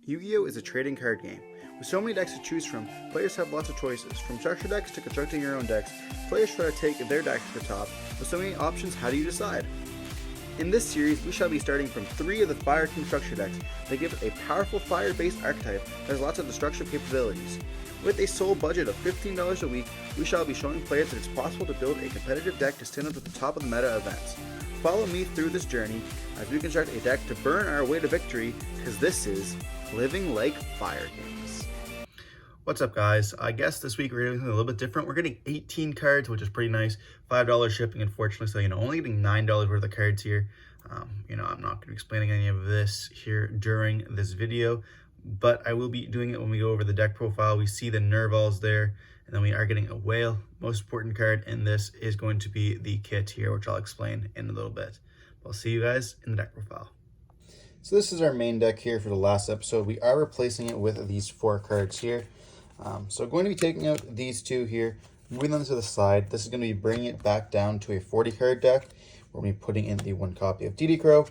Yu-Gi-Oh! Is a trading card game. With so many decks to choose from, players have lots of choices. From structure decks to constructing your own decks, players try to take their deck to the top. With so many options, how do you decide? In this series, we shall be starting from 3 of the Fire King structure decks that give a powerful fire-based archetype that has lots of destructive capabilities. With a sole budget of $15 a week, we shall be showing players that it's possible to build a competitive deck to stand up at the top of the meta events. Follow me through this journey as we construct a deck to burn our way to victory, because this is Living Like Fire Kings. What's up, guys? I guess this week we're doing something a little bit different. We're getting 18 cards, which is pretty nice. $5 shipping, unfortunately, so only getting $9 worth of cards here. I'm not going to be explaining any of this here during this video, but I will be doing it when we go over the deck profile. We see the Nervals there, and then we are getting a whale. Most important card in this is going to be the kit here, which I'll explain in a little bit. I'll see you guys in the deck profile. So this is our main deck here for the last episode. We are replacing it with these 4 cards here. So going to be taking out these 2 here, moving them to the side. This is going to be bringing it back down to a 40 card deck. We're going to be putting in the 1 copy of DD Crow.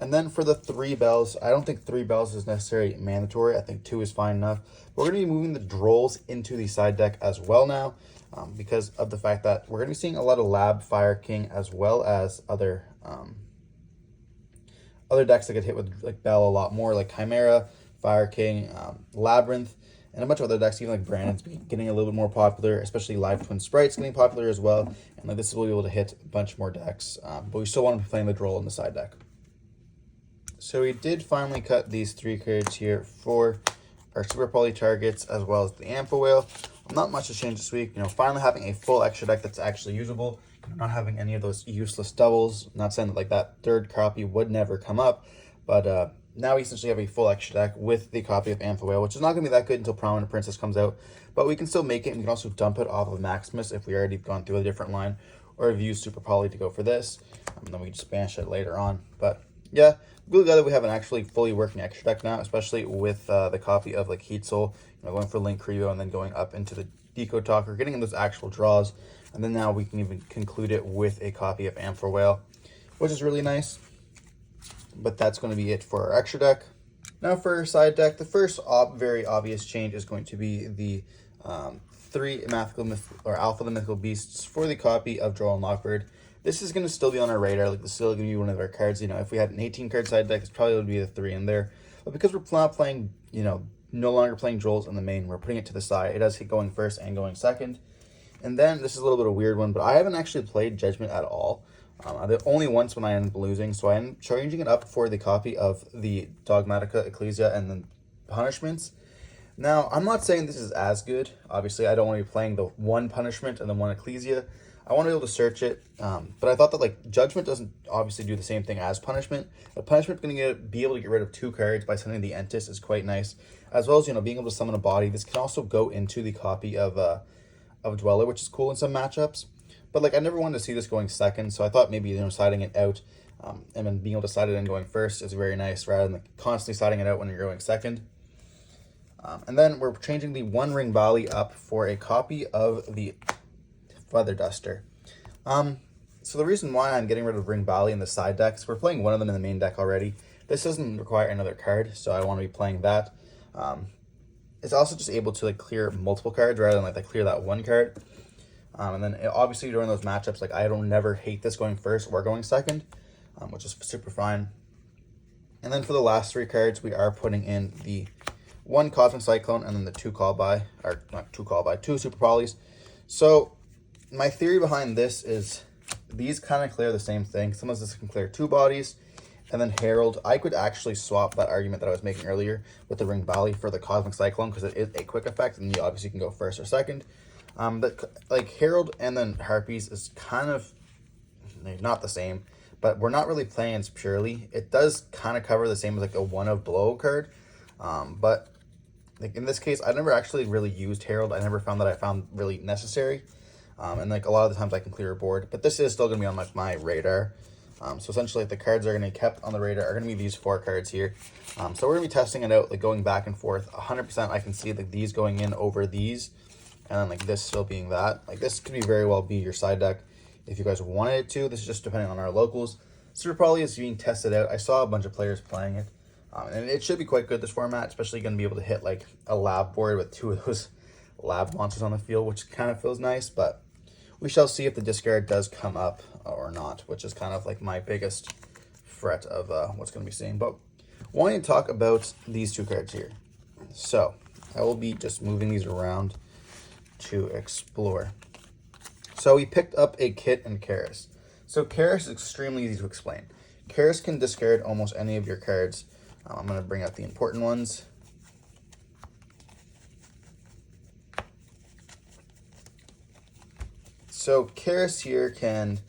And then for the 3 bells, I don't think 3 bells is necessarily mandatory. I think 2 is fine enough. We're going to be moving the Drolls into the side deck as well now, because of the fact that we're going to be seeing a lot of Lab Fire King as well as other decks that get hit with like Bell a lot more, like Chimera, Fire King, Labyrinth, and a bunch of other decks, even like Brandon's getting a little bit more popular, especially Live Twin Sprites getting popular as well. And like this will be able to hit a bunch more decks, but we still want to be playing the Droll in the side deck. So we did finally cut these 3 cards here for our Super Poly targets as well as the Ampha Whale. Not much has changed this week. Finally having a full extra deck that's actually usable. Not having any of those useless doubles. Not saying that like that 3rd copy would never come up, but now we essentially have a full extra deck with the copy of Ampha Whale, which is not going to be that good until Prominent Princess comes out, but we can still make it, and we can also dump it off of Maximus if we already gone through a different line, or have used Super Poly to go for this, and then we can just banish it later on. But yeah, really glad that we have an actually fully working extra deck now, especially with the copy of like Heat Soul, going for Link Creo and then going up into the Decode Talker, getting in those actual draws. And then now we can even conclude it with a copy of Ampha Whale, which is really nice. But that's going to be it for our extra deck. Now for our side deck, the first very obvious change is going to be the 3 Alpha the Mythical Beasts for the copy of Droll and Lockbird. This is going to still be on our radar. Like, this is still going to be one of our cards. If we had an 18-card side deck, it's probably would be the 3 in there. But because we're not playing, no longer playing Drolls in the main, we're putting it to the side. It does hit going first and going second. And then, this is a little bit of a weird one, but I haven't actually played Judgment at all. Only once when I ended up losing, so I am changing it up for the copy of the Dogmatika, Ecclesia, and then Punishments. Now, I'm not saying this is as good. Obviously, I don't want to be playing the 1 Punishment and the 1 Ecclesia. I want to be able to search it, but I thought that like Judgment doesn't obviously do the same thing as Punishment. But Punishment going to be able to get rid of 2 cards by sending the Entis is quite nice, as well as being able to summon a body. This can also go into the copy of Dweller, which is cool in some matchups. But like I never wanted to see this going second, so I thought maybe siding it out and then being able to side it in going first is very nice, rather than like constantly siding it out when you're going second. And then we're changing the 1 Ring Bali up for a copy of the Feather Duster. So the reason why I'm getting rid of Ring Bali in the side decks, we're playing one of them in the main deck already. This doesn't require another card, so I want to be playing that. It's also just able to like clear multiple cards rather than like clear that 1 card. And then obviously during those matchups, like I don't never hate this going first or going second, which is super fine. And then for the last 3 cards, we are putting in the 1 Cosmic Cyclone and then the 2 2 Super Polys. So my theory behind this is these kind of clear the same thing. Sometimes this can clear 2 bodies. And then Herald, I could actually swap that argument that I was making earlier with the Ring Bali for the Cosmic Cyclone, because it is a quick effect and you obviously can go first or second. But like Herald and then Harpies is kind of not the same, but we're not really playing it purely. It does kind of cover the same as like a 1 of Blow card. But like in this case, I never actually really used Herald. I never found that I found really necessary. And like a lot of the times I can clear a board, but this is still going to be on like my radar. So essentially the cards are going to be kept on the radar are going to be these 4 cards here. So we're going to be testing it out, like going back and forth. 100% I can see like these going in over these, and then like this still being that. Like this could be very well be your side deck if you guys wanted it to. This is just depending on our locals. Super Poly is being tested out. I saw a bunch of players playing it. And it should be quite good, this format, especially going to be able to hit like a lab board with 2 of those lab monsters on the field, which kind of feels nice. But we shall see if the discard does come up or not, which is kind of like my biggest fret of what's going to be seen. But wanting to talk about these 2 cards here. So I will be just moving these around to explore. So we picked up a Kit and Karis. So Karis is extremely easy to explain. Karis can discard almost any of your cards. I'm going to bring out the important ones. So Karis here can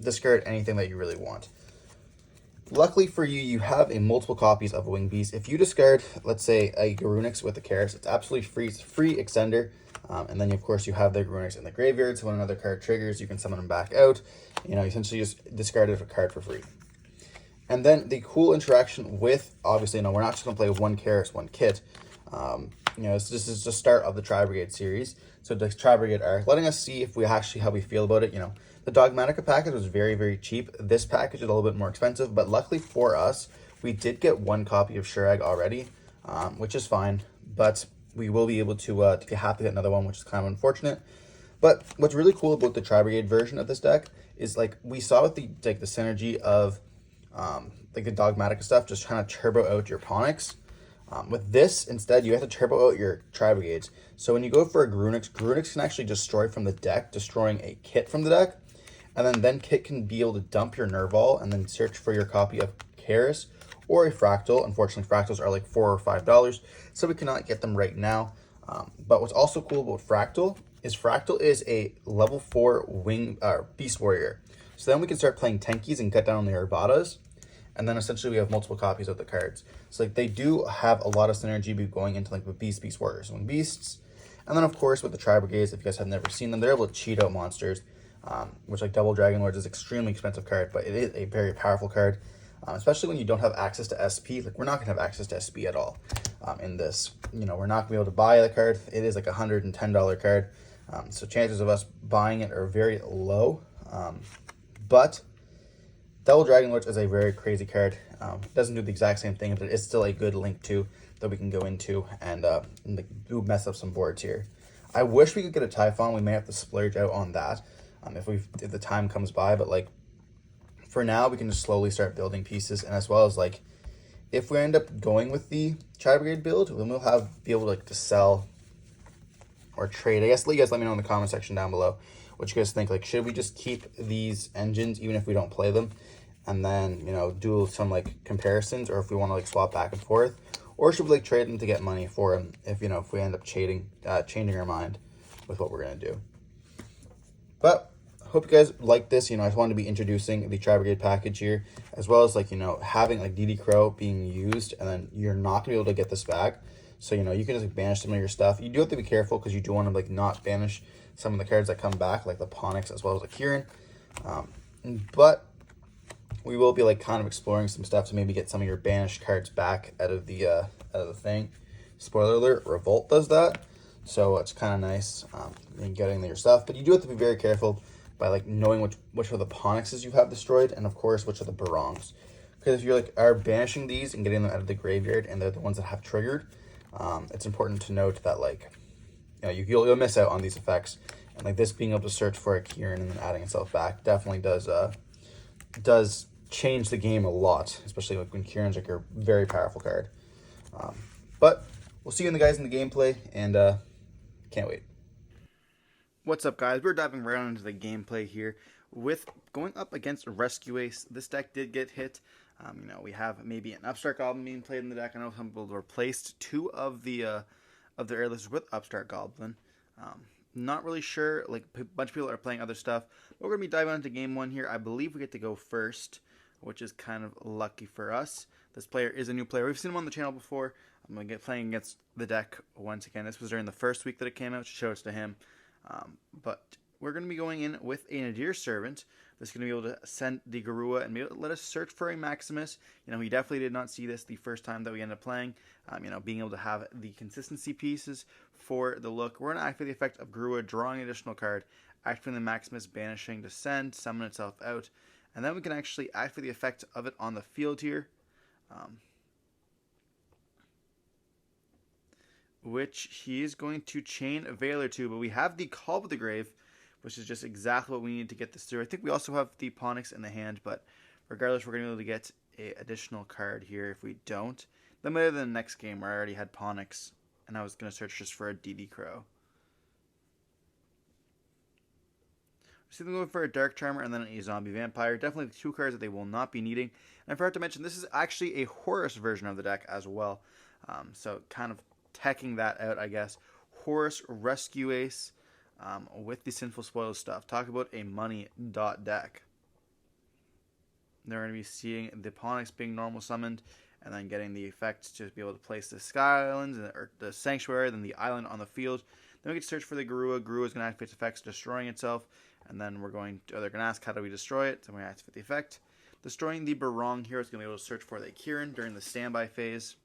discard anything that you really want. Luckily for you, you have a multiple copies of a Winged Beast. If you discard, let's say, a Garunix with a Karis, it's absolutely free. It's free extender. And then, of course, you have the Garunix in the graveyard, so when another card triggers, you can summon them back out. You know, essentially just discard a card for free. And then the cool interaction with, obviously, we're not just going to play 1 Karis, 1 Kit. This is the start of the Tri-Brigade series. So the Tri-Brigade are letting us see if we actually, how we feel about it. The Dogmatika package was very, very cheap. This package is a little bit more expensive, but luckily for us, we did get 1 copy of Shurag already, which is fine. But we will be able to have to get another one, which is kind of unfortunate. But what's really cool about the Tri-Brigade version of this deck is like we saw with the synergy of like the Dogmatika stuff, just trying to turbo out your Ponyx. With this, instead, you have to turbo out your Tri-Brigades. So when you go for a Garunix can actually destroy from the deck, destroying a Kit from the deck. And then Kit can be able to dump your Nerval and then search for your copy of Karis or a Fractal. Unfortunately, Fractals are like $4 or $5, so we cannot get them right now. But what's also cool about Fractal is a level 4 Beast Warrior. So then we can start playing Tenkies and cut down on the Arvadas. And then essentially we have multiple copies of the cards. So like they do have a lot of synergy going into like with Beast Warriors and Beasts. And then of course with the Tri-Brigades, if you guys have never seen them, they're able to cheat out monsters. Which like Double Dragon Lords is an extremely expensive card, but it is a very powerful card. Especially when you don't have access to SP. Like we're not gonna have access to SP at all in this. We're not gonna be able to buy the card. It is like a $110 card. So chances of us buying it are very low. But Double Dragon Lords is a very crazy card. Doesn't do the exact same thing, but it's still a good link too that we can go into and do mess up some boards here. I wish we could get a Typhon. We may have to splurge out on that if the time comes by. But like for now, we can just slowly start building pieces, and as well as like if we end up going with the Tri-Brigade build, then we'll be able to sell or trade. I guess you guys let me know in the comment section down below what you guys think. Like, should we just keep these engines even if we don't play them, and then do some like comparisons, or if we want to like swap back and forth, or should we like trade them to get money for them if we end up changing our mind with what we're gonna do. But hope you guys like this. I just wanted to be introducing the Tri-Brigade package here, as well as like having like DD Crow being used, and then you're not gonna be able to get this back. So you can just like banish some of your stuff. You do have to be careful because you do want to like not banish some of the cards that come back, like the Ponyx as well as the Kieran. But we will be like kind of exploring some stuff to maybe get some of your banished cards back out of the thing. Spoiler alert: Revolt does that, so it's kind of nice in getting your stuff. But you do have to be very careful by like knowing which of the Ponyxes you have destroyed, and of course which of the Barongs. Because if you're are banishing these and getting them out of the graveyard, and they're the ones that have triggered, it's important to note that like you'll miss out on these effects. And like this being able to search for a Kieran and then adding itself back definitely does change the game a lot, especially like when Kieran's like a very powerful card. But we'll see you guys in the gameplay, and can't wait. What's up, guys? We're diving right into the gameplay here with going up against Rescue Ace. This deck did get hit. We have maybe an Upstart Goblin being played in the deck. I know some people replaced 2 of the airlifters with Upstart Goblin. Not really sure. Like a bunch of people are playing other stuff. But we're gonna be diving into game 1 here. I believe we get to go first, which is kind of lucky for us. This player is a new player. We've seen him on the channel before. I'm gonna get playing against the deck once again. This was during the first week that it came out. Show it to him. But we're going to be going in with a Nadir Servant that's going to be able to send the Garua and let us search for a Maximus. He definitely did not see this the first time that we ended up playing. Being able to have the consistency pieces for the look. We're going to activate the effect of Garua, drawing an additional card, activating the Maximus, banishing to send, summon itself out. And then we can actually activate the effect of it on the field here. which he is going to chain Veiler to, but we have the Call of the Grave, which is just exactly what we need to get this through. I think we also have the Ponix in the hand, but regardless, we're going to be able to get an additional card here if we don't. Then later in the next game where I already had Ponix, and I was going to search just for a DD Crow. See them going for a Dark Charmer and then a Zombie Vampire. Definitely the two cards that they will not be needing. And I forgot to mention, this is actually a Horus version of the deck as well. So kind of teching that out, I guess. Horus Rescue Ace with the Sinful Spoils stuff. Talk about a money dot deck. They're going to be seeing the Ponix being normal summoned, and then getting the effect to be able to place the Sky Islands, or the Sanctuary, then the island on the field. Then we can search for the Garua. Garua is going to activate its effects, destroying itself, and then they're going to ask, how do we destroy it? So we're going to activate the effect. Destroying the Barong here is going to be able to search for the Kieran during the standby phase.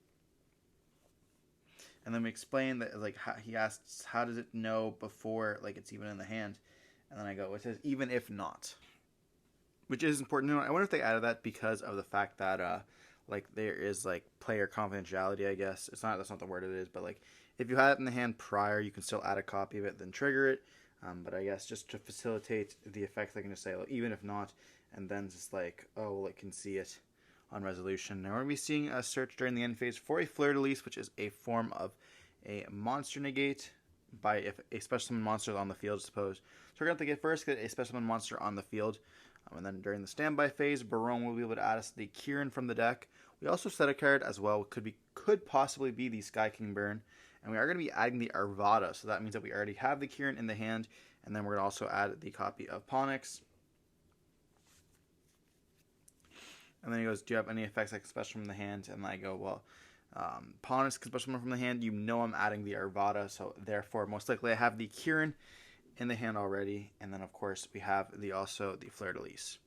And then we explain that, like, he asks, how does it know before, like, it's even in the hand? And then I go, it says, even if not. Which is important to know. I wonder if they added that because of the fact that, like, there is, like, player confidentiality, I guess. That's not the word it is, but, like, if you had it in the hand prior, you can still add a copy of it, then trigger it. But I guess just to facilitate the effect, they can just say, like, even if not, and then just like, oh, well, it can see it on resolution. Now we're going to be seeing a search during the end phase for a Fleur-de-Lis, which is a form of a monster negate by if a special summon monster is on the field, I suppose. So we're going to have to first get a special summon monster on the field. And then during the standby phase, Barone will be able to add us the Kieran from the deck. We also set a card as well. Could possibly be the Sky King Burn. And we are going to be adding the Arvada. So that means that we already have the Kieran in the hand. And then we're going to also add the copy of Ponix. And then he goes, do you have any effects like special from the hand? And I go, well, Ponix can special from the hand. You know I'm adding the Arvada. So therefore, most likely I have the Kieran in the hand already. And then, of course, we have also the Fleur-de-Lis.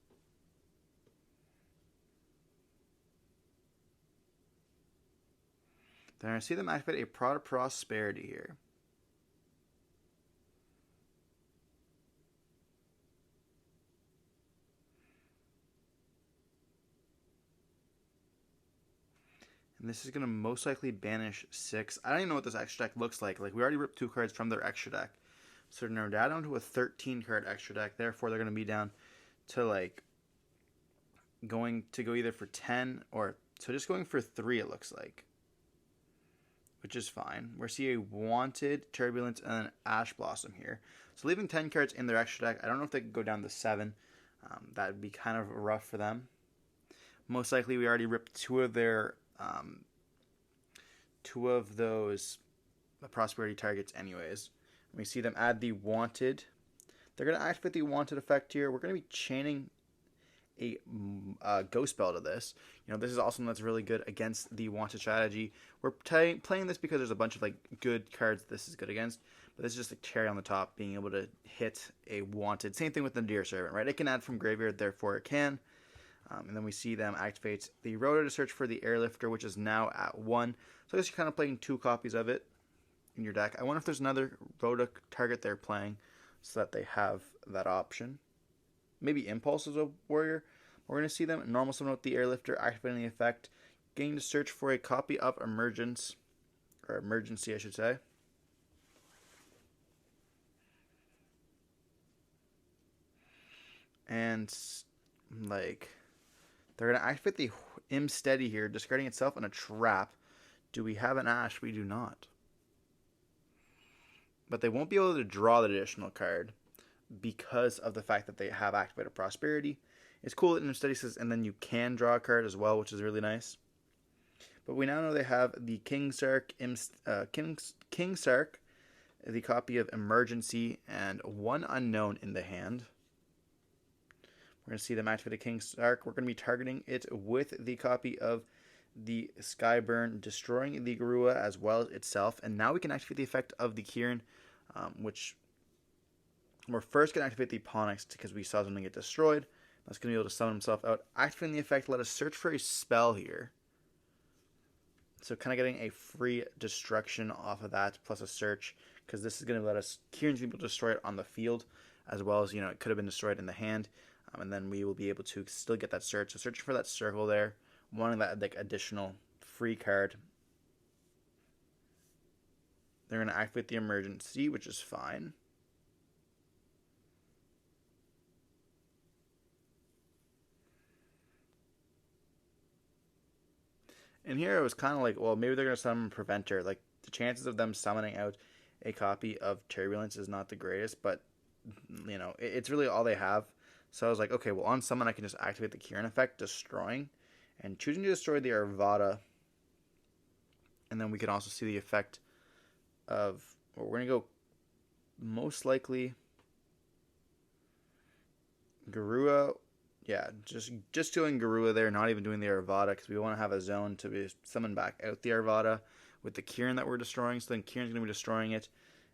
Then I see them activate a Prod of Prosperity here. And this is going to most likely banish 6. I don't even know what this extra deck looks like. Like, we already ripped 2 cards from their extra deck. So they're now down to a 13 card extra deck. Therefore, they're going to be down to, like, going to go either for 10 or... So just going for 3, it looks like. Which is fine. We're seeing a Wanted, Turbulence, and an Ash Blossom here. So leaving 10 cards in their extra deck. I don't know if they could go down to 7. That would be kind of rough for them. Most likely, we already ripped 2 of their... 2 of those prosperity targets anyways. We see them add the Wanted. They're going to activate the Wanted effect here. We're going to be chaining a Ghost Spell to this. You know, this is also something that's really good against the Wanted strategy. We're playing this because there's a bunch of, like, good cards this is good against. But this is just a cherry on the top, being able to hit a Wanted. Same thing with the Deer Servant, right? It can add from Graveyard, therefore it can. And then we see them activate the Rotor to search for the Airlifter, which is now at 1. So I guess you're kind of playing 2 copies of it in your deck. I wonder if there's another Rotor target they're playing so that they have that option. Maybe Impulse is a warrior. We're going to see them normal summon with the Airlifter, activating the effect, getting to search for a copy of Emergency, I should say. And, like... They're going to activate the Imsteady here, discarding itself in a trap. Do we have an Ash? We do not. But they won't be able to draw the additional card because of the fact that they have activated Prosperity. It's cool that Imsteady says, and then you can draw a card as well, which is really nice. But we now know they have the King Sark, King Sark, the copy of Emergency, and 1 unknown in the hand. We're going to see them activate a King Sark. We're going to be targeting it with the copy of the Skyburn, destroying the Garua as well as itself. And now we can activate the effect of the Kieran, which we're first going to activate the Ponix because we saw something get destroyed. That's going to be able to summon himself out. Activating the effect, let us search for a spell here. So kind of getting a free destruction off of that, plus a search, because this is going to let us, Kieran's going to be able to destroy it on the field, as well as, you know, it could have been destroyed in the hand. And then we will be able to still get that search. So searching for that circle there, wanting that, like, additional free card. They're going to activate the emergency, which is fine. And here it was kind of like, well, maybe they're going to summon Preventer. Like, the chances of them summoning out a copy of Turbulence is not the greatest, but, you know, it's really all they have. So I was like, okay, well, on summon, I can just activate the Kieran effect, destroying, and choosing to destroy the Arvada. And then we can also see the effect of, well, we're going to go most likely Garua. Yeah, just doing Garua there, not even doing the Arvada, because we want to have a zone to be summon back out the Arvada with the Kieran that we're destroying. So then Kieran's going to be destroying it,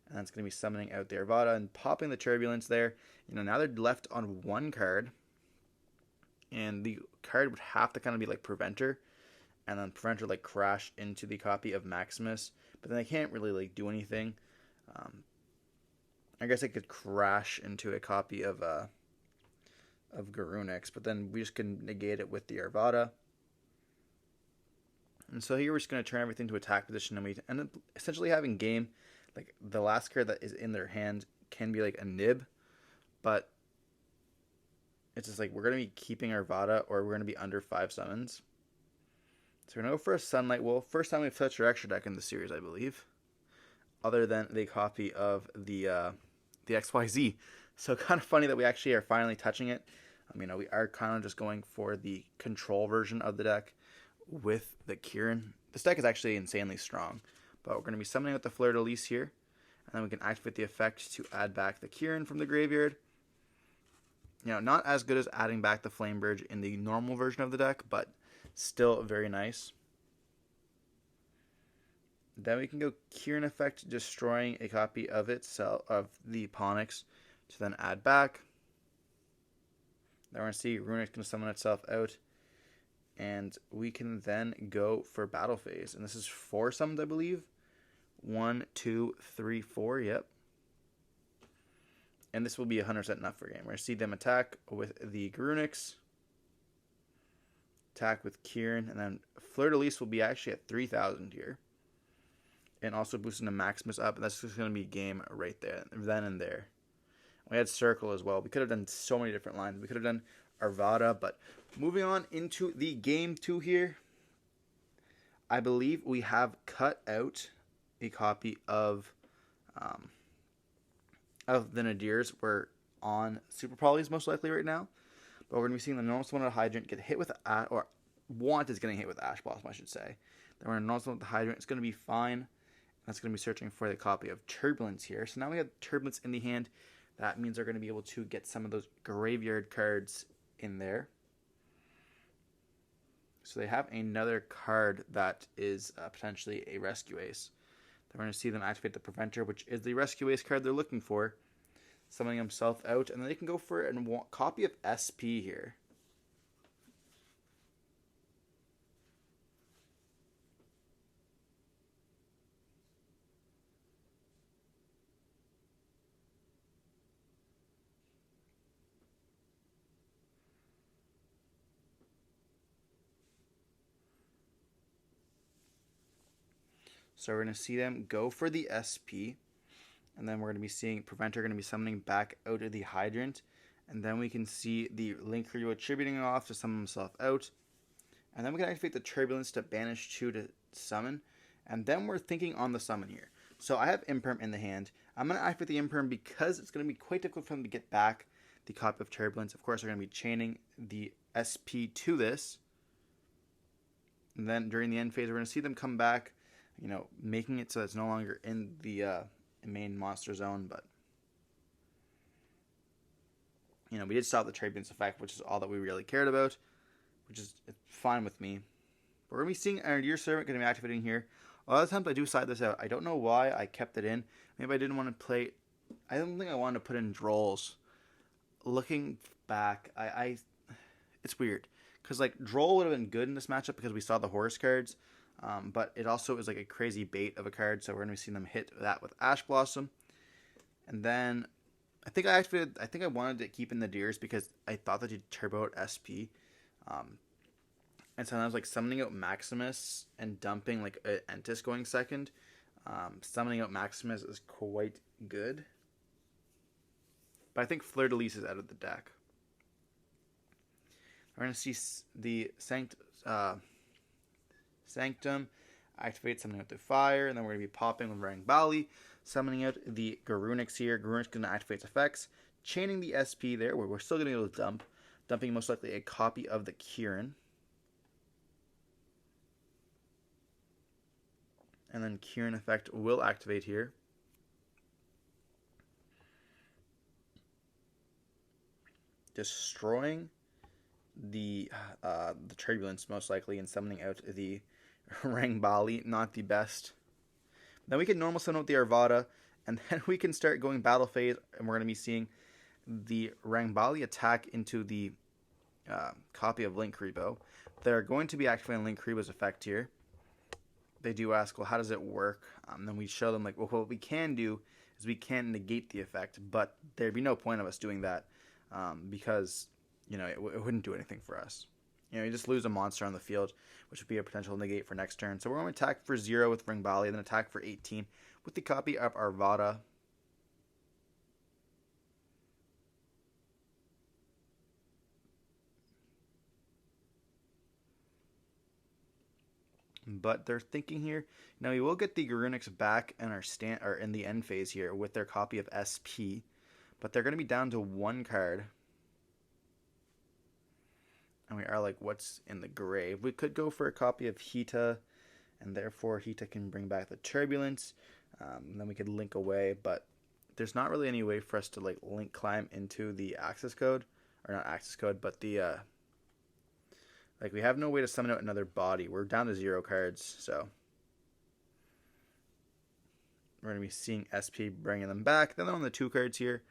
and that's going to be summoning out the Arvada and popping the Turbulence there. You know, now they're left on one card, and the card would have to kind of be like Preventer, and then Preventer like crash into the copy of Maximus, but then they can't really like do anything. I guess I could crash into a copy of Garunix, but then we just can negate it with the Arvada. And so here we're just going to turn everything to attack position, and we end up essentially having game. Like, the last card that is in their hand can be like a nib, but it's just like we're going to be keeping Arvada, or we're going to be under 5 summons. So we're going to go for a Sunlight Wolf. First time we've touched our extra deck in the series, I believe, other than the copy of the XYZ. So kind of funny that we actually are finally touching it. You know, we are kind of just going for the control version of the deck with the Kieran. This deck is actually insanely strong, but we're going to be summoning with the Fleur de Lis here, and then we can activate the effect to add back the Kieran from the graveyard. You know, not as good as adding back the Flamebridge in the normal version of the deck, but still very nice. Then we can go Kieran effect, destroying a copy of itself, of the Ponix, to then add back. Then we're going to see Runex going to summon itself out, and we can then go for Battle Phase. And this is 4 summons, I believe. 1, 2, 3, 4, yep. And this will be 100% enough for game. We're going to see them attack with the Garunix, attack with Kieran, and then Fleur de Lis will be actually at 3,000 here. And also boosting the Maximus up, and that's just going to be game right there, then and there. We had Circle as well. We could have done so many different lines. We could have done Arvada, but moving on into the game 2 here, I believe we have cut out a copy of the Nadirs. We're on Super Polys most likely right now, but we're going to be seeing the normal summon of the Hydrant get hit with, or Want is getting hit with Ash Blossom, I should say. Then we're going to normal summon the Hydrant. It's going to be fine. That's going to be searching for the copy of Turbulence here. So now we have Turbulence in the hand. That means they're going to be able to get some of those graveyard cards in there. So they have another card that is potentially a Rescue Ace. Then we're going to see them activate the Preventer, which is the Rescue Ace card they're looking for, summoning himself out. And then they can go for a copy of SP here. So we're going to see them go for the SP, and then we're going to be seeing Preventer going to be summoning back out of the Hydrant, and then we can see the Link Ryu attributing off to summon himself out, and then we can activate the Turbulence to banish 2 to summon, and then we're thinking on the summon here. So I have Imperm in the hand. I'm going to activate the Imperm because it's going to be quite difficult for them to get back the copy of Turbulence. Of course, they're going to be chaining the SP to this, and then during the end phase, we're going to see them come back, you know, making it so it's no longer in the main monster zone, but, you know, we did stop the Turbulence effect, which is all that we really cared about, which is fine with me. But we're going to be seeing our Deer Servant going to be activating here. A lot of times I do side this out. I don't know why I kept it in. Maybe I didn't want to play, I don't think I wanted to put in Drolls. Looking back, it's weird, because like Droll would have been good in this matchup because we saw the horse cards. But it also is like a crazy bait of a card, so we're going to be seeing them hit that with Ash Blossom. And then I think I wanted to keep in the Deers because I thought that you'd turbo out SP. And sometimes like summoning out Maximus and dumping like Entis going second Summoning out Maximus is quite good. But I think Fleur de Lis is out of the deck. We're going to see the Sanctum activate something out the fire, and then we're going to be popping with Rangbali, summoning out the Garunix here. Garunix going to activate its effects, chaining the SP there, where we're still going to be able to dumping most likely a copy of the Kieran. And then Kieran effect will activate here. Destroying the Turbulence most likely, and summoning out the Rangbali, not the best. Then we can normal summon out the Arvada, and then we can start going battle phase, and we're going to be seeing the Rangbali attack into the copy of Linkuriboh. They're going to be activating Linkuriboh's effect here. They do ask, well, how does it work? Then we show them, like, well, what we can do is we can negate the effect, but there'd be no point of us doing that because, you know, it wouldn't do anything for us. You know, you just lose a monster on the field, which would be a potential negate for next turn. So we're going to attack for 0 with Rangbali, then attack for 18 with the copy of Arvada. But they're thinking here, now we will get the Garunix back in our in the end phase here with their copy of SP, but they're going to be down to 1 card. And we are like, what's in the grave? We could go for a copy of Hita, and therefore Hita can bring back the Turbulence. And then we could link away, but there's not really any way for us to like link climb into the access code, or not access code, but the like we have no way to summon out another body. We're down to 0 cards, so we're going to be seeing SP bringing them back. Then they're on the 2 cards here.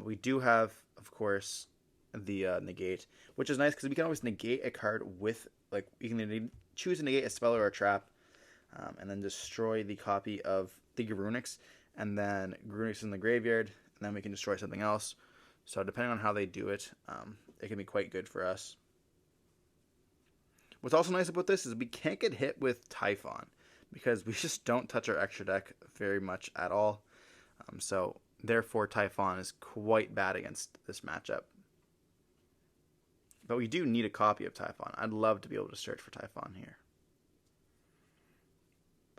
We do have, of course, the negate, which is nice because we can always negate a card with, like, you can choose to negate a spell or a trap, and then destroy the copy of the Garunix, and then Garunix is in the graveyard, and then we can destroy something else. So depending on how they do it, it can be quite good for us. What's also nice about this is we can't get hit with Typhon because we just don't touch our extra deck very much at all. So therefore Typhon is quite bad against this matchup. But we do need a copy of Typhon. I'd love to be able to search for Typhon here.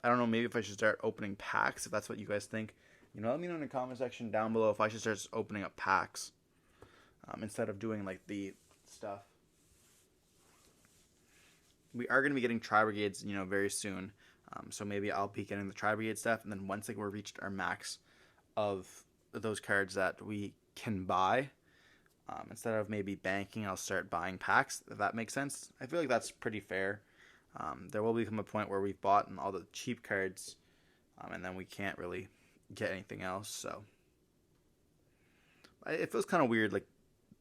I don't know, maybe if I should start opening packs, if that's what you guys think. You know, let me know in the comment section down below if I should start opening up packs instead of doing like the stuff. We are going to be getting Tri-Brigades, you know, very soon. So maybe I'll be getting the Tri-Brigade stuff, and then once like we're reached our max of those cards that we can buy, instead of maybe banking, I'll start buying packs, if that makes sense. I feel like that's pretty fair. There will become a point where we've bought all the cheap cards, and then we can't really get anything else. So it feels kind of weird, like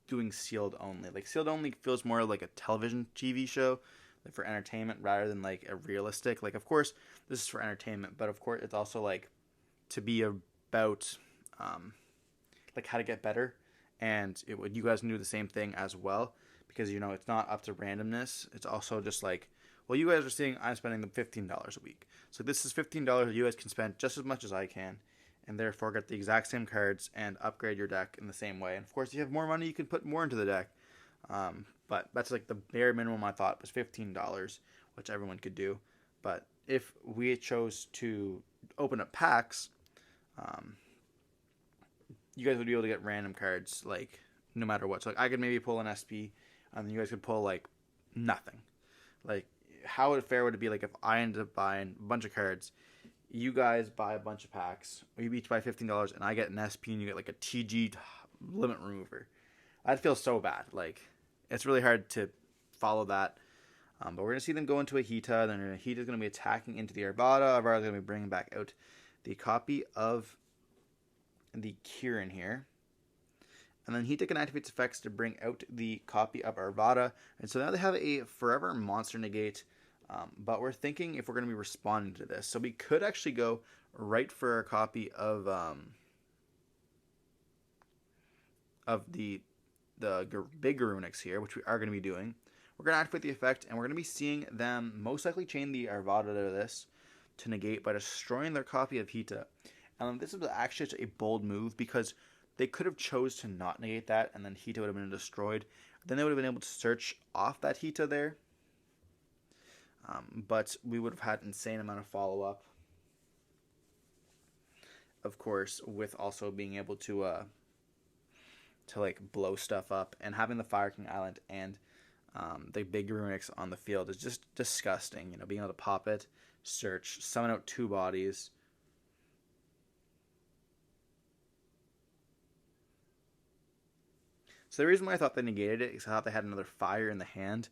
doing sealed only. Like sealed only feels more like a television TV show, like for entertainment rather than like a realistic. Like, of course, this is for entertainment, but of course, it's also like to be about like how to get better. And you guys can do the same thing as well, because, you know, it's not up to randomness. It's also just like, well, you guys are seeing I'm spending the $15 a week. So this is $15 you guys can spend just as much as I can, and therefore get the exact same cards and upgrade your deck in the same way. And of course, if you have more money, you can put more into the deck. But that's like the bare minimum I thought was $15, which everyone could do. But if we chose to open up packs, you guys would be able to get random cards, like, no matter what. So, like, I could maybe pull an SP, and you guys could pull, like, nothing. Like, how fair would it be, like, if I ended up buying a bunch of cards, you guys buy a bunch of packs, we each buy $15, and I get an SP, and you get, like, a TG limit remover. I'd feel so bad. Like, it's really hard to follow that. But we're going to see them go into a Hita, then Hita's going to be attacking into the Arvada. Arvada's going to be bringing back out the copy of the Kieran here, and then Hita can activate its effects to bring out the copy of Arvada, and so now they have a forever monster negate, but we're thinking if we're going to be responding to this, so we could actually go right for a copy of the big Garunix here, which we are going to be doing. We're going to activate the effect, and we're going to be seeing them most likely chain the Arvada to this. to negate by destroying their copy of Hita. And this is actually a bold move because they could have chose to not negate that, and then Hita would have been destroyed. Then they would have been able to search off that Hita there. But we would have had an insane amount of follow-up. Of course, with also being able to like blow stuff up, and having the Fire King Island and the big runics on the field is just disgusting. You know, being able to pop it, search, summon out 2 bodies. So the reason why I thought they negated it is I thought they had another fire in the hand.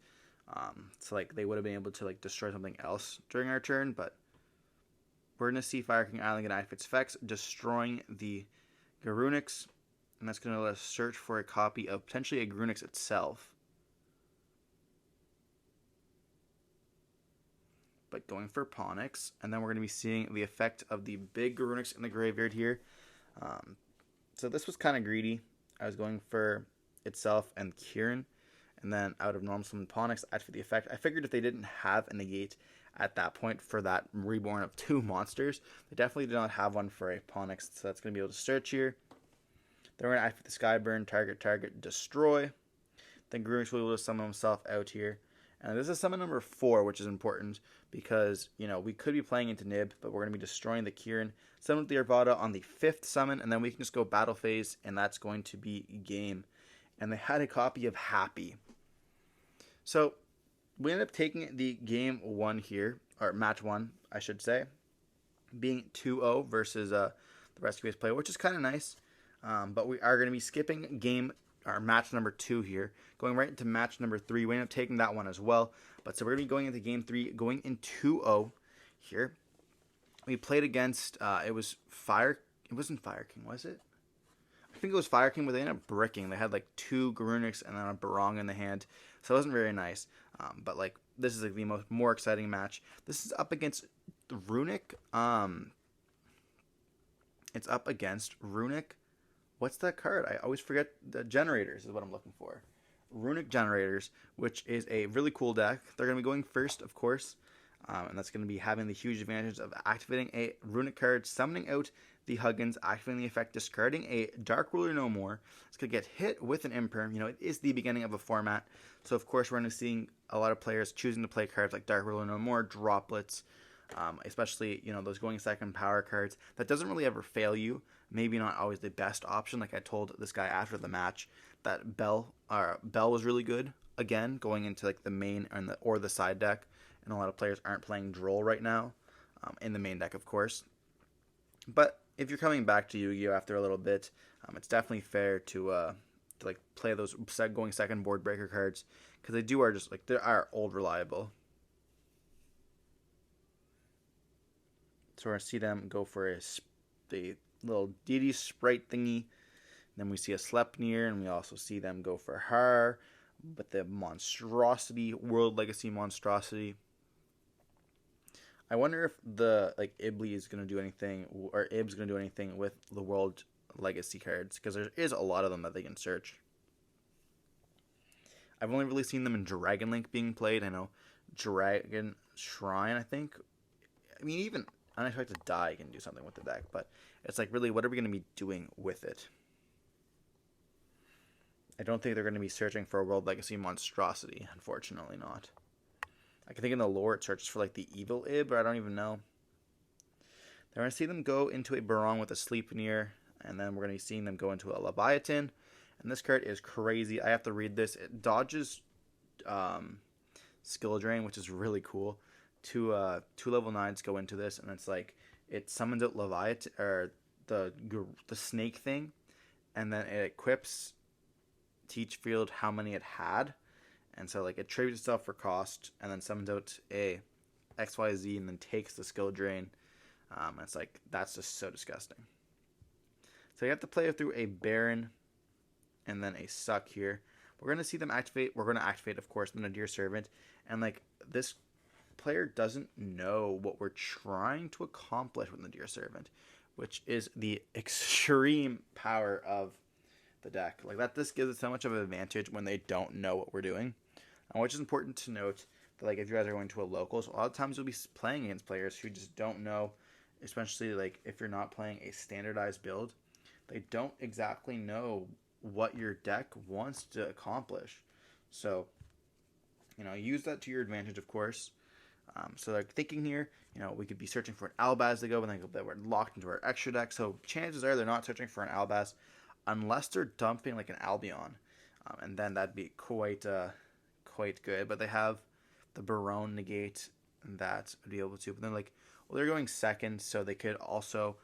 So like they would have been able to like destroy something else during our turn, but we're going to see Fire King Island get activate its effects, destroying the Garunix, and that's going to let us search for a copy of potentially a Garunix itself. But going for Ponix, and then we're going to be seeing the effect of the big Garunix in the graveyard here. So this was kind of greedy. I was going for itself and Kieran, and then out of normal summon Ponix, activate the effect. I figured if they didn't have a negate at that point for that reborn of 2 monsters, they definitely did not have one for a Ponix, so that's going to be able to search here. Then we're going to activate the Skyburn, target, destroy. Then Garunix will be able to summon himself out here. And this is summon number 4, which is important because, you know, we could be playing into Nib, but we're going to be destroying the Kieran. Summon with the Arvada on the 5th summon, and then we can just go battle phase, and that's going to be game. And they had a copy of Happy. So we ended up taking the game 1 here, or match 1, I should say, being 2-0 versus the Rescue Base player, which is kind of nice. But we are going to be skipping match number 2 here, going right into match number 3. We ended up taking that one as well. But so we're going to be going into game 3, going in 2-0 here. We played against, it wasn't Fire King, was it? I think it was Fire King, but they ended up bricking. They had like 2 Garunix and then a Barong in the hand. So it wasn't very nice. But like, this is like the more exciting match. This is up against Runic. It's up against Runic. What's that card? I always forget. The Generators is what I'm looking for. Runic Generators, which is a really cool deck. They're going to be going first, of course. And that's going to be having the huge advantage of activating a Runic card, summoning out the Huggins, activating the effect, discarding a Dark Ruler no more. It's going to get hit with an Imperm. You know, it is the beginning of a format. So, of course, we're going to be seeing a lot of players choosing to play cards like Dark Ruler no more, Droplets, especially, you know, those going second power cards. That doesn't really ever fail you. Maybe not always the best option. Like I told this guy after the match, that Bell was really good, again, going into like the main or the side deck. And a lot of players aren't playing Droll right now, in the main deck, of course. But if you're coming back to Yu-Gi-Oh after a little bit, it's definitely fair to like play those going second board breaker cards, because they are old reliable. So we're gonna see them go for the little DD sprite thingy. Then we see a Sleipnir, and we also see them go for Har, but the monstrosity, World Legacy monstrosity. I wonder if the Ibli is going to do anything, or Ib's going to do anything with the World Legacy cards, because there is a lot of them that they can search. I've only really seen them in Dragon Link being played. I know Dragon Shrine, I think. I mean, even Unexpected Die can do something with the deck, but it's like, really, what are we going to be doing with it? I don't think they're going to be searching for a World Legacy monstrosity, unfortunately not. I can think in the lore it searches for like the evil Ib, or I don't even know. They're going to see them go into a Barong with a Sleipnir, and then we're going to be seeing them go into a Leviathan. And this card is crazy. I have to read this. It dodges Skill Drain, which is really cool. Two level 9s go into this, and it's like it summons out Leviathan, or the snake thing, and then it equips to each field how many it had. And so, like, it tributes itself for cost, and then summons out a XYZ, and then takes the skill drain. It's like, that's just so disgusting. So you have to play through a Baron, and then a Suck here. We're going to see them activate. We're going to activate, of course, the Nadir Servant. And, like, this player doesn't know what we're trying to accomplish with Nadir Servant, which is the extreme power of the deck. Like, this gives it so much of an advantage when they don't know what we're doing. Which is important to note, like if you guys are going to a locals, a lot of times you'll be playing against players who just don't know, especially like if you're not playing a standardized build, they don't exactly know what your deck wants to accomplish. So, use that to your advantage, of course. So like thinking here, we could be searching for an Albaz to go, and then we're locked into our extra deck. So chances are they're not searching for an Albaz unless they're dumping like an Albion, and then that'd be quite good. But they have the Barone negate that would be able to. But then they're going second, so they could also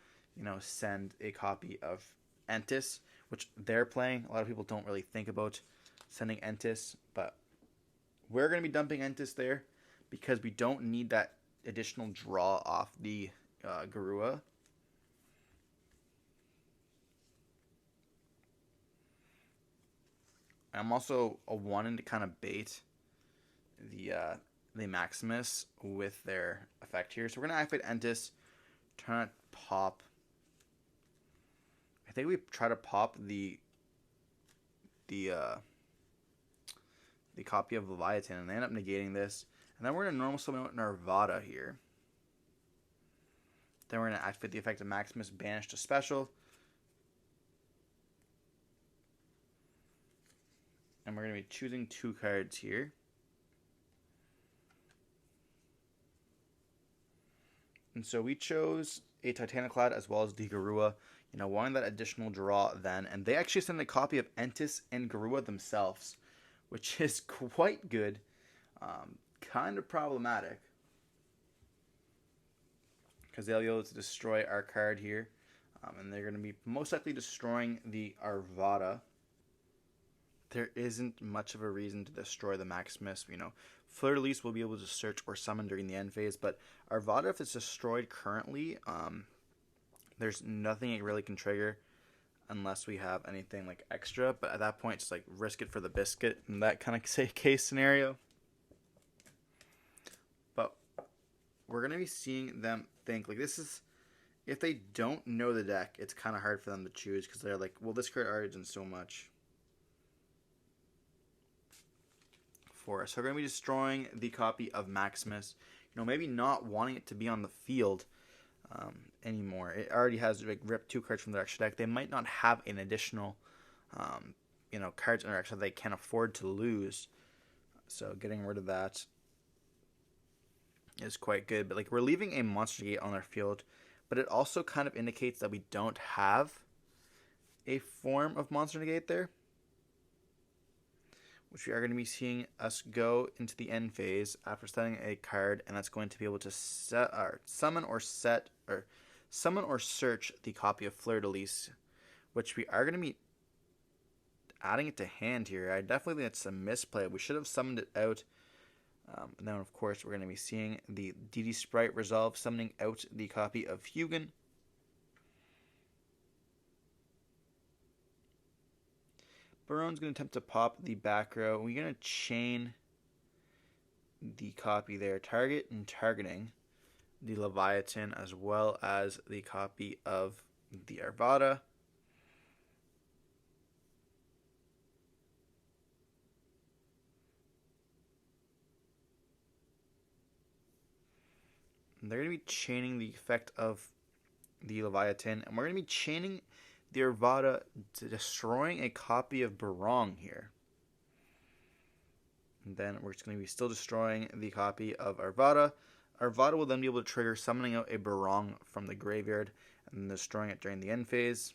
send a copy of Entis, which they're playing. A lot of people don't really think about sending Entis, but we're going to be dumping Entis there because we don't need that additional draw off the Garua. I'm also wanting to kind of bait the Maximus with their effect here. So we're going to activate Entis, turn it pop. I think we try to pop the copy of Leviathan, and they end up negating this. And then we're going to normal summon out Narvada here. Then we're going to activate the effect of Maximus, banish to special. And we're going to be choosing 2 cards here. And so we chose a Titaniclad as well as the Garua, wanting that additional draw then. And they actually sent a copy of Entis and Garua themselves, which is quite good. Kind of problematic, because they'll be able to destroy our card here. And they're going to be most likely destroying the Arvada. There isn't much of a reason to destroy the Maximus. Fleur-de-Lis will be able to search or summon during the end phase, but Arvada, if it's destroyed currently, there's nothing it really can trigger unless we have anything like extra. But at that point, just like risk it for the biscuit in that kind of case scenario. But we're going to be seeing them think like this is, if they don't know the deck, it's kind of hard for them to choose because they're like, well, this card already done so much for us. So we're going to be destroying the copy of Maximus. Maybe not wanting it to be on the field anymore. It already has ripped 2 cards from their extra deck. They might not have an additional, cards in their extra that they can't afford to lose. So getting rid of that is quite good. But we're leaving a Monster Gate on our field, but it also kind of indicates that we don't have a form of Monster Negate there, which we are going to be seeing us go into the end phase after setting a card, and that's going to be able to summon or search the copy of Fleur-de-Lis, which we are going to be adding it to hand here. I definitely think it's a misplay. We should have summoned it out. And then, of course, we're going to be seeing the DD Sprite resolve, summoning out the copy of Hugin. Barone's going to attempt to pop the back row. We're going to chain the copy there, target and targeting the Leviathan as well as the copy of the Arvada. And they're going to be chaining the effect of the Leviathan, and we're going to be chaining the Arvada to destroying a copy of Barong here. And then we're just going to be still destroying the copy of Arvada. Arvada will then be able to trigger summoning out a Barong from the graveyard and then destroying it during the end phase.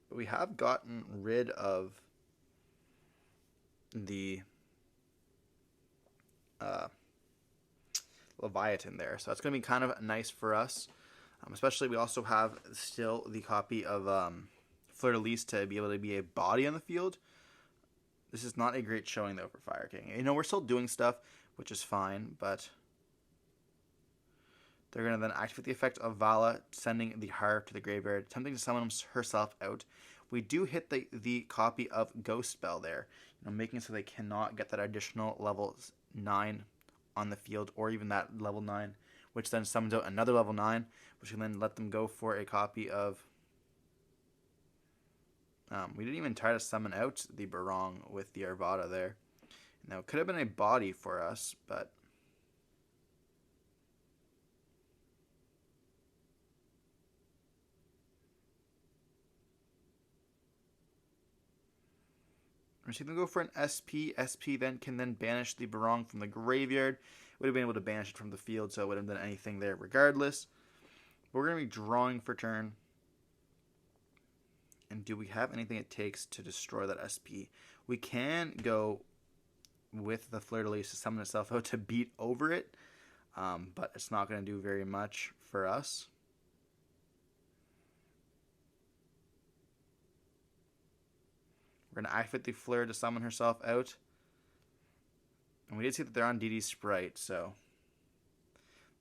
But we have gotten rid of the Leviathan there, so that's going to be kind of nice for us, especially we also have still the copy of Fleur-de-Lis to be able to be a body on the field. This is not a great showing though for Fire King. We're still doing stuff, which is fine, but they're going to then activate the effect of Vala, sending the Harp to the graveyard, attempting to summon herself out. We do hit the copy of Ghost Spell there, making it so they cannot get that additional level 9 on the field, or even that level 9, which then summons out another level 9, which can then let them go for a copy of We didn't even try to summon out the Barong with the Arvada there. Now, it could have been a body for us, but we're seeing them go for an SP. SP then can banish the Barong from the graveyard. Would have been able to banish it from the field, so it wouldn't have done anything there regardless. But we're going to be drawing for turn. And do we have anything it takes to destroy that SP? We can go with the Fleur-de-Lis to summon itself out to beat over it, but it's not going to do very much for us. We're going to activate the Fleur to summon herself out. And we did see that they're on DD Sprite, so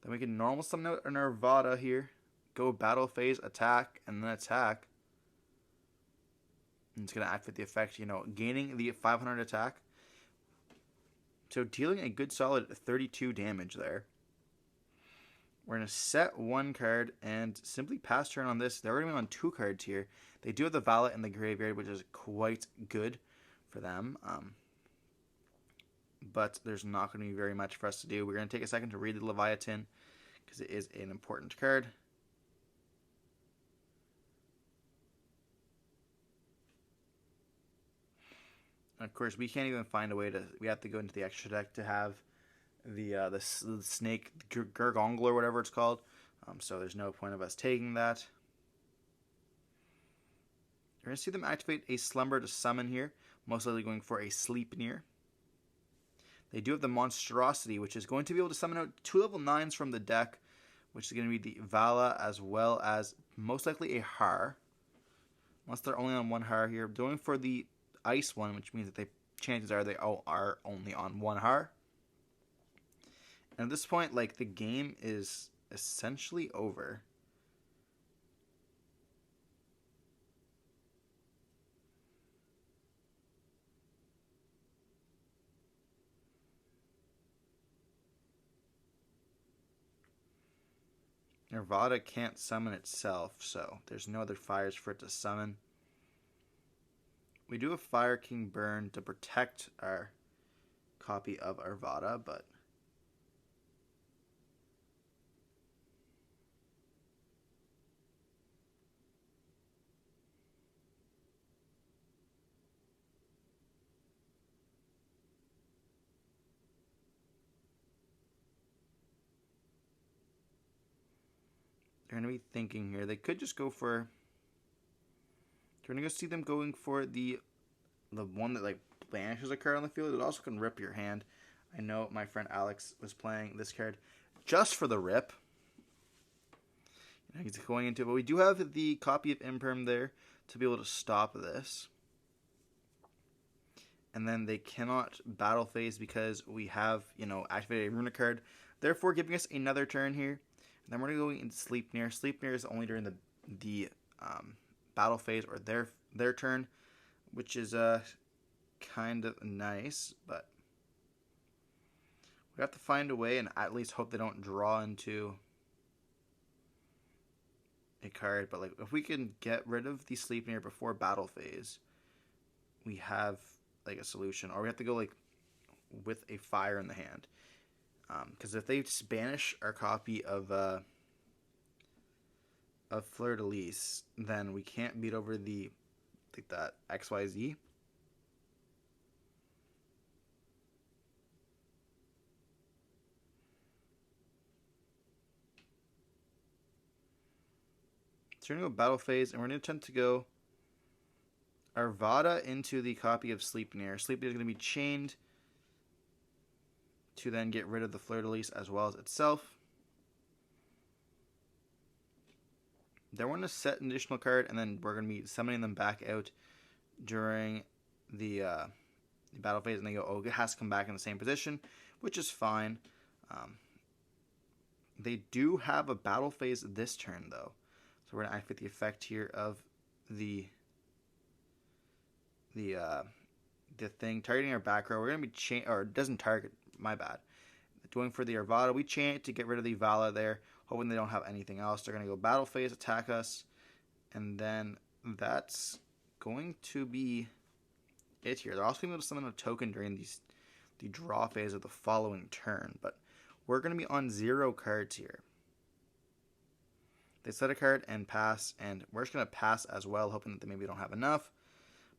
then we can normal summon out an Arvada here, go battle phase, attack, and then attack. And it's going to activate the effect, gaining the 500 attack. So dealing a good solid 32 damage there. We're going to set one card and simply pass turn on this. They're already on 2 cards here. They do have the Valet in the graveyard, which is quite good for them. But there's not going to be very much for us to do. We're going to take a second to read the Leviathan because it is an important card. And of course, we can't even find a way to. We have to go into the extra deck to have the snake Gurgongle or whatever it's called. So there's no point of us taking that. You're going to see them activate a Slumber to summon here, most likely going for a Sleipnir. They do have the Monstrosity, which is going to be able to summon out 2 level 9s from the deck, which is going to be the Vala as well as most likely a Har. Unless they're only on 1 Har here. Going for the Ice one, which means that chances are they all are only on 1 Har. And at this point, the game is essentially over. Arvada can't summon itself, so there's no other fires for it to summon. We do have Fire King Burn to protect our copy of Arvada, but they're going to be thinking here. They could just go for. You're going to go see them going for the one that banishes a card on the field. It also can rip your hand. I know my friend Alex was playing this card just for the rip. He's going into it, but we do have the copy of Imperm there to be able to stop this. And then they cannot battle phase because we have, activated a Runic card, therefore giving us another turn here. And then we're going to go into Sleipnir. Sleipnir is only during the battle phase or their turn, which is kind of nice, but we have to find a way and at least hope they don't draw into a card. But if we can get rid of the Sleipnir before battle phase, we have a solution. Or we have to go with a fire in the hand, because if they banish our copy of Fleur-de-Lis, then we can't beat over that XYZ. So we're going to go battle phase, and we're going to attempt to go Arvada into the copy of Sleipnir. Sleipnir is going to be chained to then get rid of the Fleur-de-Lis as well as itself. Then we're going to set an additional card, and then we're going to be summoning them back out during the battle phase, and they go, it has to come back in the same position, which is fine. They do have a battle phase this turn, though. So we're going to activate the effect here of the thing targeting our back row. We're going to be or it doesn't target, my bad. Going for the Arvada, we chain it to get rid of the Vala there, hoping they don't have anything else. They're going to go battle phase, attack us, and then that's going to be it here. They're also going to be able to summon a token during the draw phase of the following turn, but we're going to be on 0 cards here. They set a card and pass, and we're just going to pass as well, hoping that they maybe don't have enough.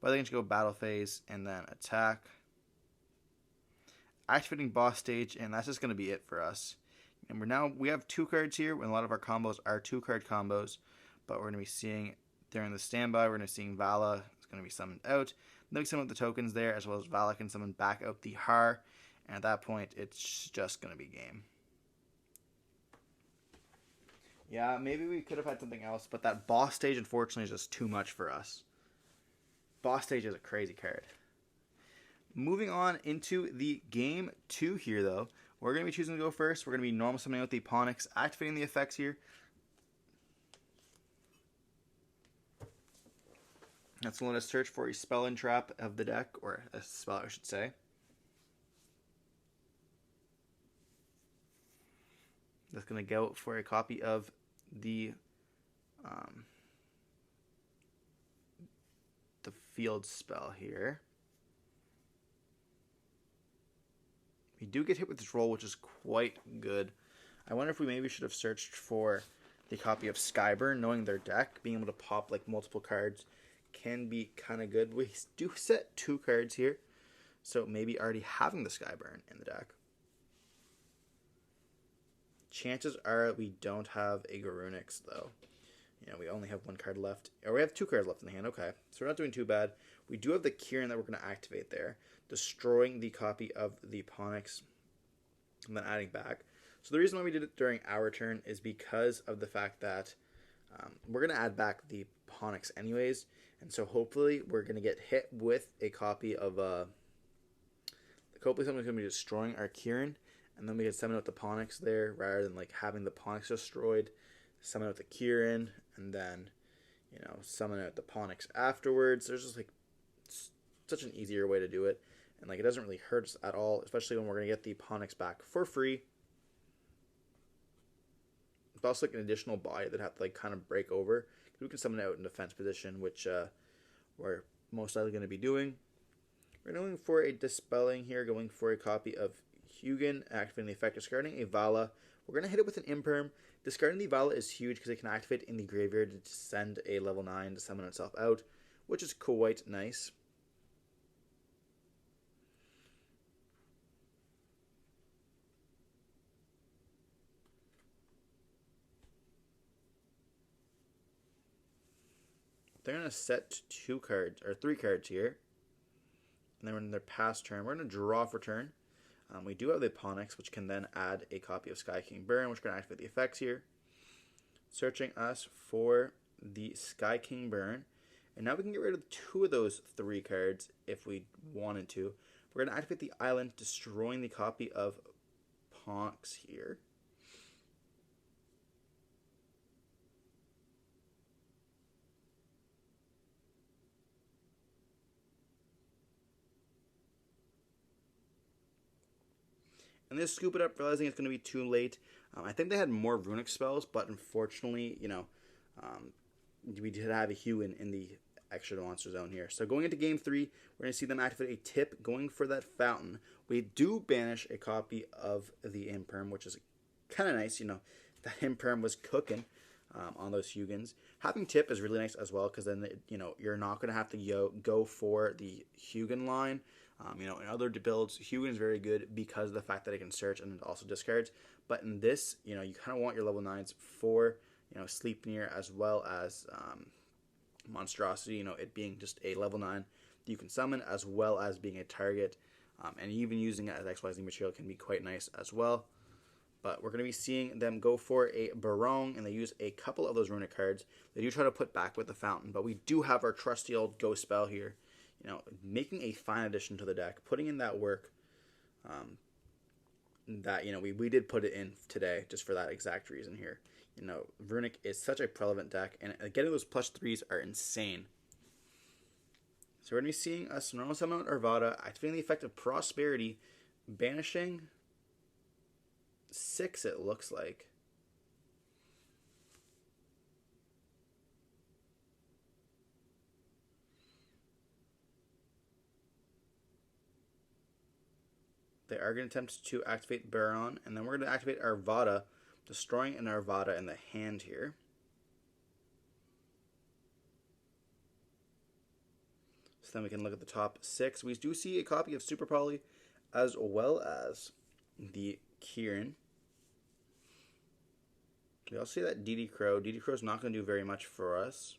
But they can just go battle phase and then attack. Activating boss stage, and that's just going to be it for us. And we have 2 cards here, and a lot of our combos are 2-card combos, but we're going to be seeing during the standby, we're going to be seeing Vala is going to be summoned out. Then we summon the tokens there, as well as Vala can summon back out the Har, and at that point, it's just going to be game. Yeah, maybe we could have had something else, but that boss stage, unfortunately, is just too much for us. Boss stage is a crazy card. Moving on into the game 2 here, though. We're going to be choosing to go first. We're going to be normal summoning with the Eponyx, activating the effects here. That's going to let us search for a spell and trap of the deck, or a spell, I should say. That's going to go for a copy of the field spell here. We do get hit with this roll, which is quite good. I wonder if we maybe should have searched for the copy of Skyburn, knowing their deck. Being able to pop like multiple cards can be kind of good. We do set 2 cards here, so maybe already having the Skyburn in the deck. Chances are we don't have a Garunix, though. You know, we only have 1 card left. Or we have 2 cards left in the hand. Okay, so we're not doing too bad. We do have the Kieran that we're going to activate there, destroying the copy of the Eponyx and then adding back. So the reason why we did it during our turn is because of the fact that we're going to add back the Eponyx anyways. And so hopefully we're going to get hit with a copy of... hopefully someone's going to be destroying our Kieran. And then we can summon out the Eponyx there, rather than like having the Eponyx destroyed. Summon out the Kieran, and then, you know, summon out the Eponyx afterwards. There's just like such an easier way to do it. And like it doesn't really hurt us at all, especially when we're going to get the Eponyx back for free. It's also like an additional body that have to like kind of break over. We can summon it out in defense position, which we're most likely going to be doing. We're going for a Dispelling here, going for a copy of Hugin, activating the effect, discarding a Vala. We're going to hit it with an Imperm. Discarding the Vala is huge because it can activate in the graveyard to send a level 9 to summon itself out, which is quite nice. They're going to set 2 cards, or 3 cards here. And then in their pass turn, we're going to draw for turn. We do have the Eponyx, which can then add a copy of Sky King Burn, which we're going to activate the effects here. Searching us for the Sky King Burn. And now we can get rid of 2 of those 3 cards if we wanted to. We're going to activate the Island, destroying the copy of Ponx here. And they scoop it up, realizing it's going to be too late. I think they had more runic spells, but unfortunately, you know, we did have a Hugin in the extra monster zone here. So going into game 3, we're going to see them activate a tip, going for that fountain. We do banish a copy of the Imperm, which is kind of nice. You know, that Imperm was cooking on those Hugins. Having tip is really nice as well, because then, you know, you're not going to have to go for the Hugin line. You know, in other builds, Hugin is very good because of the fact that it can search and it also discards. But in this, you know, you kind of want your level 9s for, you know, Sleipnir as well as Monstrosity, you know, it being just a level 9 that you can summon as well as being a target. And even using it as XYZ material can be quite nice as well. But we're going to be seeing them go for a Barong, and they use a couple of those runic cards. They do try to put back with the fountain, but we do have our trusty old Ghost spell here. You know, making a fine addition to the deck, putting in that work that, you know, we did put it in today just for that exact reason here. You know, Runic is such a prevalent deck, and getting those +3s are insane. So we're going to be seeing us normal summon Arvada, activating the effect of Prosperity, banishing 6, it looks like. They are going to attempt to activate Baron, and then we're going to activate Arvada, destroying an Arvada in the hand here. So then we can look at the top 6. We do see a copy of Super Poly, as well as the Kieran. We also see that DD Crow. DD Crow is not going to do very much for us.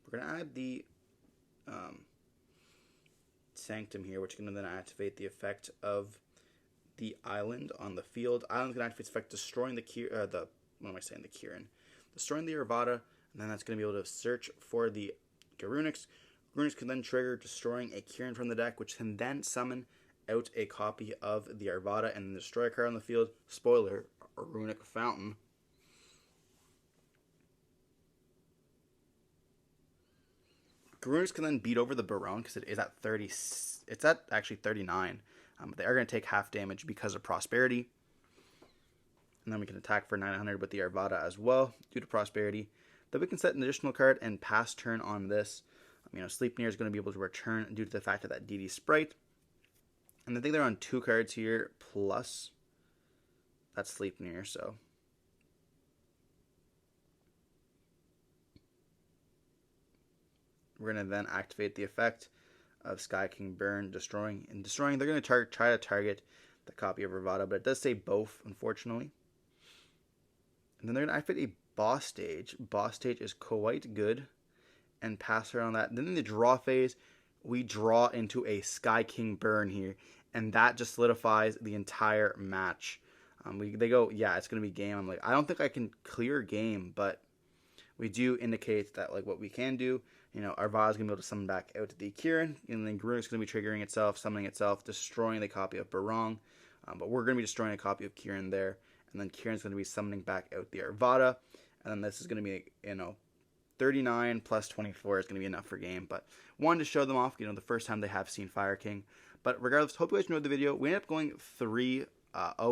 We're going to add the Sanctum here, which is going to then activate the effect of the Island on the field. Island's going to activate its effect, destroying the Kieran. Destroying the Arvada, and then that's going to be able to search for the Garunix. Garunix can then trigger destroying a Kieran from the deck, which can then summon out a copy of the Arvada and destroy a card on the field. Spoiler, a Runic Fountain. Garunix can then beat over the Baron because it is at 30. It's at actually 39. But they are going to take half damage because of Prosperity. And then we can attack for 900 with the Arvada as well due to Prosperity. Then we can set an additional card and pass turn on this. Sleipnir is going to be able to return due to the fact of that DD Sprite. And I think they're on 2 cards here plus that Sleipnir, so. We're going to then activate the effect of Sky King Burn, destroying. They're going to try to target the copy of Arvada, but it does say both, unfortunately. And then they're going to activate a Boss Stage. Boss Stage is quite good, and pass around that. Then in the draw phase, we draw into a Sky King Burn here, and that just solidifies the entire match. They go, yeah, it's going to be game. I'm like, I don't think I can clear game, but we do indicate that like what we can do. Arvada is going to be able to summon back out the Kieran, and then Garunix is going to be triggering itself, summoning itself, destroying the copy of Barong. But we're going to be destroying a copy of Kieran there, and then Kieran's going to be summoning back out the Arvada, and then this is going to be, 39 plus 24 is going to be enough for game. But wanted to show them off, the first time they have seen Fire King. But regardless, hope you guys enjoyed the video. We ended up going 3-0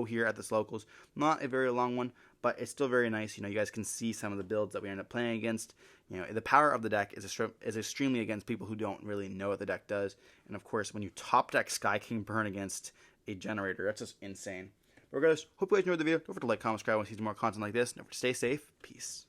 here at this locals. Not a very long one, but it's still very nice. You guys can see some of the builds that we ended up playing against. The power of the deck is extremely against people who don't really know what the deck does. And of course, when you top deck Sky King Burn against a generator, that's just insane. Regardless, hope you guys enjoyed the video. Don't forget to like, comment, subscribe, and see some more content like this. Never stay safe. Peace.